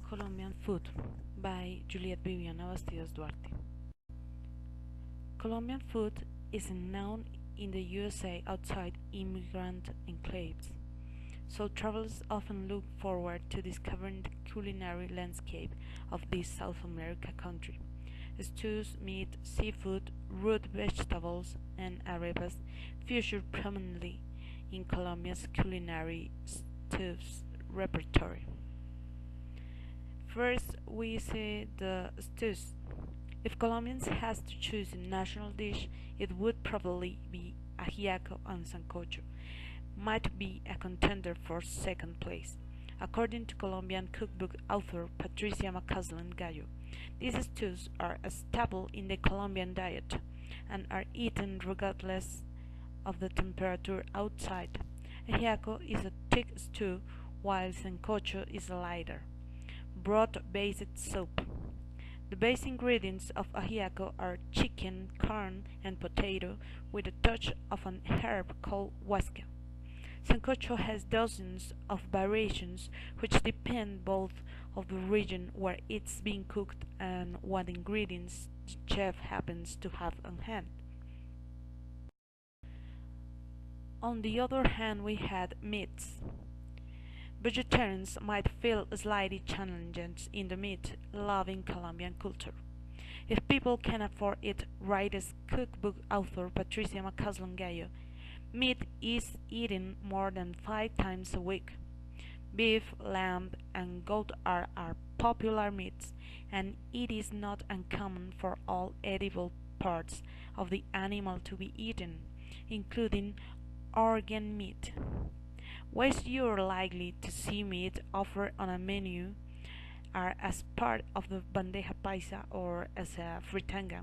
Colombian Food by Juliet Viviana Bastidas Duarte. Colombian food is known in the USA outside immigrant enclaves, so travelers often look forward to discovering the culinary landscape of this South America country. Stews, meat, seafood, root vegetables, and arepas feature prominently in Colombia's culinary stews repertoire. First, we see the stews. If Colombians has to choose a national dish, it would probably be ajiaco and sancocho, might be a contender for second place. According to Colombian cookbook author Patricia Macaslin Gallo, these stews are a staple in the Colombian diet and are eaten regardless of the temperature outside. Ajiaco is a thick stew, while sancocho is a lighter, broth-based soup. The base ingredients of ajiaco are chicken, corn, and potato, with a touch of an herb called huasca. Sancocho has dozens of variations which depend both of the region where it's being cooked and what ingredients the chef happens to have on hand. On the other hand, we had meats. Vegetarians might feel slightly challenged in the meat-loving Colombian culture. If people can afford it, writes cookbook author Patricia Macaslin Gallo, meat is eaten more than 5 times a week. Beef, lamb, and goat are popular meats, and it is not uncommon for all edible parts of the animal to be eaten, including organ meat. Ways you are likely to see meat offered on a menu are as part of the bandeja paisa or as a fritanga.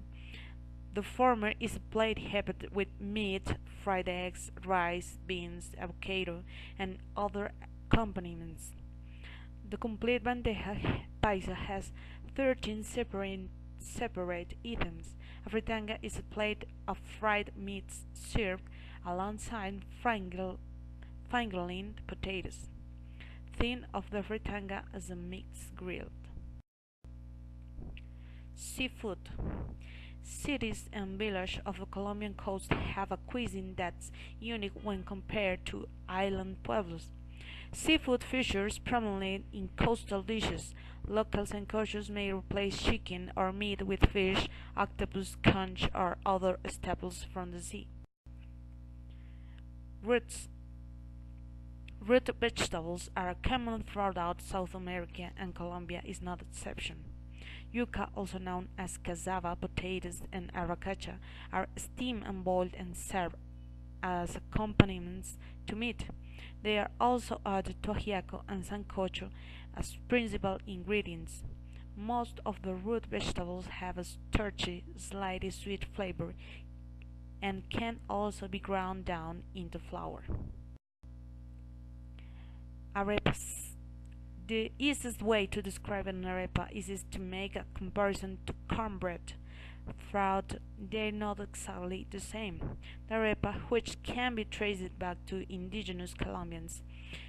The former is a plate heaped with meat, fried eggs, rice, beans, avocado, and other accompaniments. The complete bandeja paisa has 13 separate items. A fritanga is a plate of fried meats served alongside fingerling potatoes. Think of the fritanga as a mixed grilled. Seafood. Cities and villages of the Colombian coast have a cuisine that's unique when compared to island pueblos. Seafood features prominently in coastal dishes. Local sancochos may replace chicken or meat with fish, octopus, conch, or other staples from the sea. Roots. Root vegetables are common throughout South America, and Colombia is no exception. Yuca, also known as cassava, potatoes, and arracacha, are steamed and boiled and served as accompaniments to meat. They are also added to ajiaco and sancocho as principal ingredients. Most of the root vegetables have a starchy, slightly sweet flavor and can also be ground down into flour. Arepas. The easiest way to describe an arepa is to make a comparison to cornbread. Throughout, they're not exactly the same. The arepa, which can be traced back to indigenous Colombians,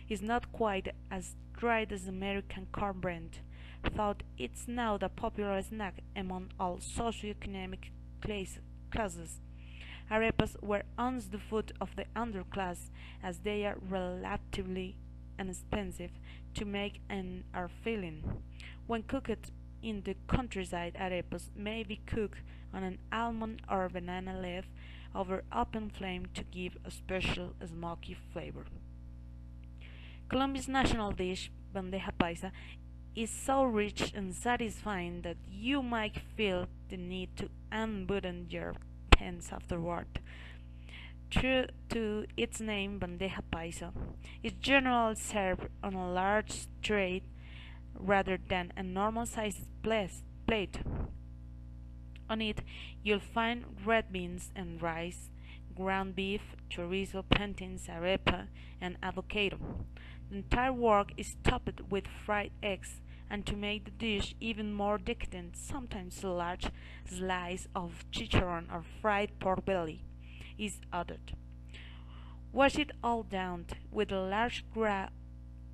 is not quite as dried as American cornbread, though it's now the popular snack among all socioeconomic classes. Arepas were once the food of the underclass, as they are relatively inexpensive to make and are filling. When cooked in the countryside, arepas may be cooked on an almond or banana leaf over open flame to give a special smoky flavor. Colombia's national dish, bandeja paisa, is so rich and satisfying that you might feel the need to unbutton your pants afterward. True to its name, bandeja paisa is generally served on a large tray rather than a normal-sized plate. On it, you'll find red beans and rice, ground beef, chorizo, plantains, arepa, and avocado. The entire work is topped with fried eggs, and to make the dish even more decadent, sometimes a large slice of chicharron or fried pork belly is added. Wash it all down with a large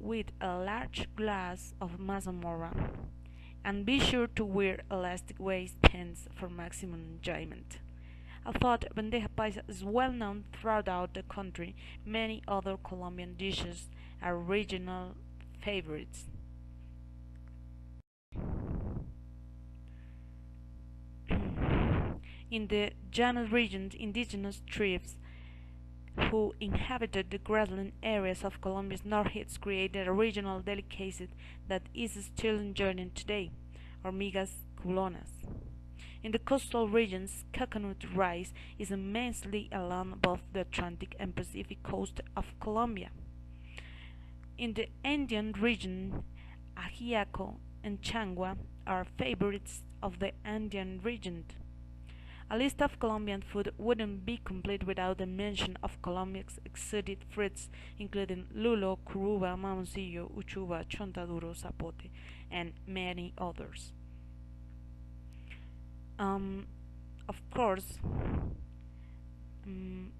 with a large glass of mazamorra, and be sure to wear elastic waist pants for maximum enjoyment. Although bandeja paisa is well known throughout the country, many other Colombian dishes are regional favorites. In the Llanos region, indigenous tribes who inhabited the grassland areas of Colombia's northeast created a regional delicacy that is still enjoyed today, hormigas culonas. In the coastal regions, coconut rice is immensely along both the Atlantic and Pacific coast of Colombia. In the Andean region, ajiaco and changua are favorites of the Andean region. A list of Colombian food wouldn't be complete without the mention of Colombia's exotic fruits, including lulo, curuba, mamoncillo, uchuva, chontaduro, zapote, and many others. Um, of course, um,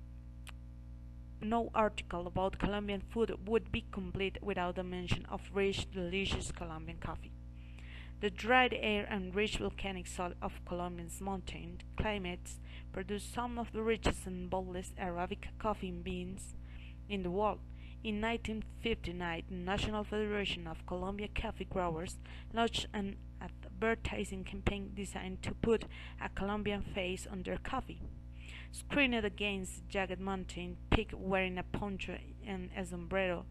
no article about Colombian food would be complete without the mention of rich, delicious Colombian coffee. The dried air and rich volcanic soil of Colombia's mountain climates produce some of the richest and boldest Arabica coffee beans in the world. In 1959, the National Federation of Colombia Coffee Growers launched an advertising campaign designed to put a Colombian face on their coffee. Screened against the jagged mountain peak wearing a poncho and a sombrero,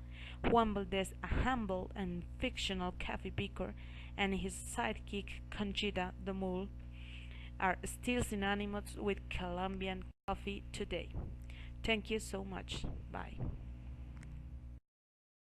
Juan Valdez, a humble and fictional coffee picker, and his sidekick Conchita the Mule are still synonymous with Colombian coffee today. Thank you so much. Bye.